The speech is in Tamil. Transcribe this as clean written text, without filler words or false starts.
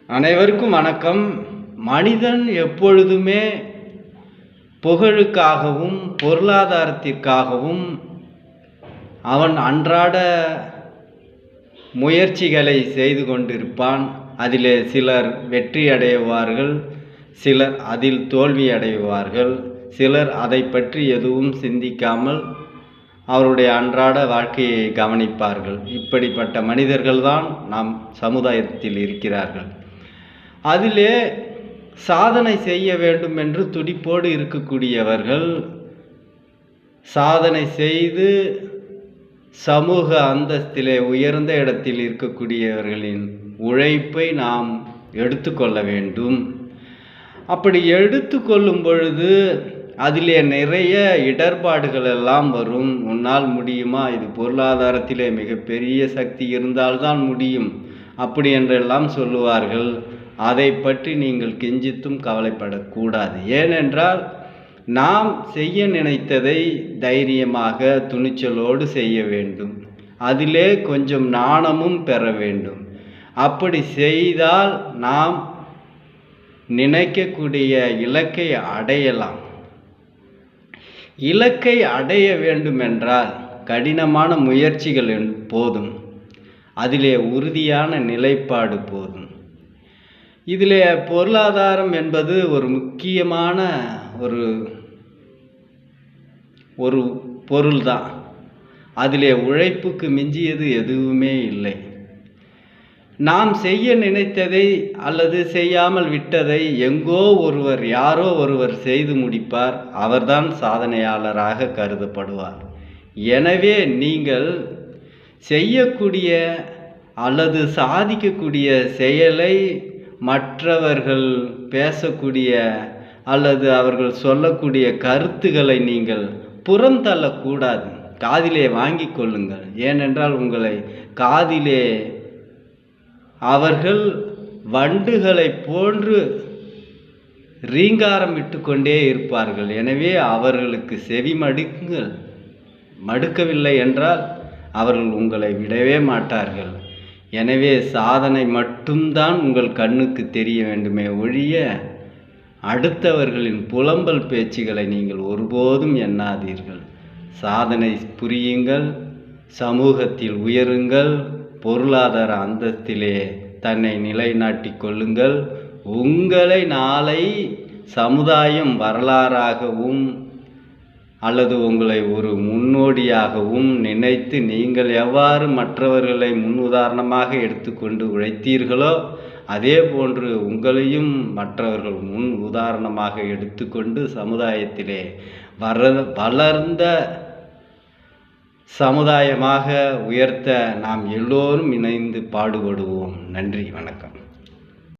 அனைவருக்கும் வணக்கம். மனிதன் எப்பொழுதுமே புகழுக்காகவும் பொருளாதாரத்திற்காகவும் அவன் அன்றாட முயற்சிகளை செய்து கொண்டிருப்பான். அதிலே சிலர் வெற்றி அடைவார்கள், சிலர் அதில் தோல்வி அடைவார்கள், சிலர் அதை பற்றி எதுவும் சிந்திக்காமல் அவருடைய அன்றாட வாழ்க்கையை கவனிப்பார்கள். இப்படிப்பட்ட மனிதர்கள்தான் நம் சமுதாயத்தில் இருக்கிறார்கள். அதிலே சாதனை செய்ய வேண்டும் என்று துடிப்போடு இருக்கக்கூடியவர்கள், சாதனை செய்து சமூக அந்தஸ்திலே உயர்ந்த இடத்தில் இருக்கக்கூடியவர்களின் உழைப்பை நாம் எடுத்துக்கொள்ள வேண்டும். அப்படி எடுத்துக்கொள்ளும் பொழுது அதிலே நிறைய இடர்பாடுகள் எல்லாம் வரும். உன்னால் முடியுமா? இது பொருளாதாரத்திலே மிகப்பெரிய சக்தி இருந்தால்தான் முடியும், அப்படி என்றெல்லாம் சொல்லுவார்கள். அதை பற்றி நீங்கள் கிஞ்சித்தும் கவலைப்படக்கூடாது. ஏனென்றால் நாம் செய்ய நினைத்ததை தைரியமாக துணிச்சலோடு செய்ய வேண்டும். அதிலே கொஞ்சம் நாணமும் பெற வேண்டும். அப்படி செய்தால் நாம் நினைக்கக்கூடிய இலக்கை அடையலாம். இலக்கை அடைய வேண்டுமென்றால் கடினமான முயற்சிகள் போதும், அதிலே உறுதியான நிலைப்பாடு போதும். இதிலே பொருளாதாரம் என்பது ஒரு முக்கியமான ஒரு பொருள்தான். அதிலே உழைப்புக்கு மிஞ்சியது எதுவுமே இல்லை. நாம் செய்ய நினைத்ததை அல்லது செய்யாமல் விட்டதை எங்கோ ஒருவர், யாரோ ஒருவர் செய்து முடிப்பார். அவர்தான் சாதனையாளராக கருதப்படுவார். எனவே நீங்கள் செய்யக்கூடிய அல்லது சாதிக்கக்கூடிய செயலை மற்றவர்கள் பேசக்கூடிய அல்லது அவர்கள் சொல்லக்கூடிய கருத்துக்களை நீங்கள் புறம் தள்ளக்கூடாது. காதிலே வாங்கி கொள்ளுங்கள். ஏனென்றால் உங்களை காதிலே அவர்கள் வண்டுகளை போன்று ரீங்காரம் விட்டு கொண்டே இருப்பார்கள். எனவே அவர்களுக்கு செவி மடுக்குங்கள். மடுக்கவில்லை என்றால் அவர்கள் உங்களை விடவே மாட்டார்கள். எனவே சாதனை மட்டும்தான் உங்கள் கண்ணுக்கு தெரிய வேண்டுமே ஒழிய அடுத்தவர்களின் புலம்பல் பேச்சுகளை நீங்கள் ஒருபோதும் எண்ணாதீர்கள். சாதனை புரியுங்கள், சமூகத்தில் உயருங்கள், பொருளாதார அந்தஸ்திலே தன்னை நிலைநாட்டிக் கொள்ளுங்கள். உங்களை நாளை சமுதாயம் வரலாறாகவும் அல்லது உங்களை ஒரு முன்னோடியாகவும் நினைத்து நீங்கள் எவ்வாறு மற்றவர்களை முன் உதாரணமாக எடுத்துக்கொண்டு உழைத்தீர்களோ அதே போன்று உங்களையும் மற்றவர்கள் முன் உதாரணமாக எடுத்துக்கொண்டு சமுதாயத்திலே வளர்ந்த சமுதாயமாக உயர்த்த நாம் எல்லோரும் இணைந்து பாடுபடுவோம். நன்றி, வணக்கம்.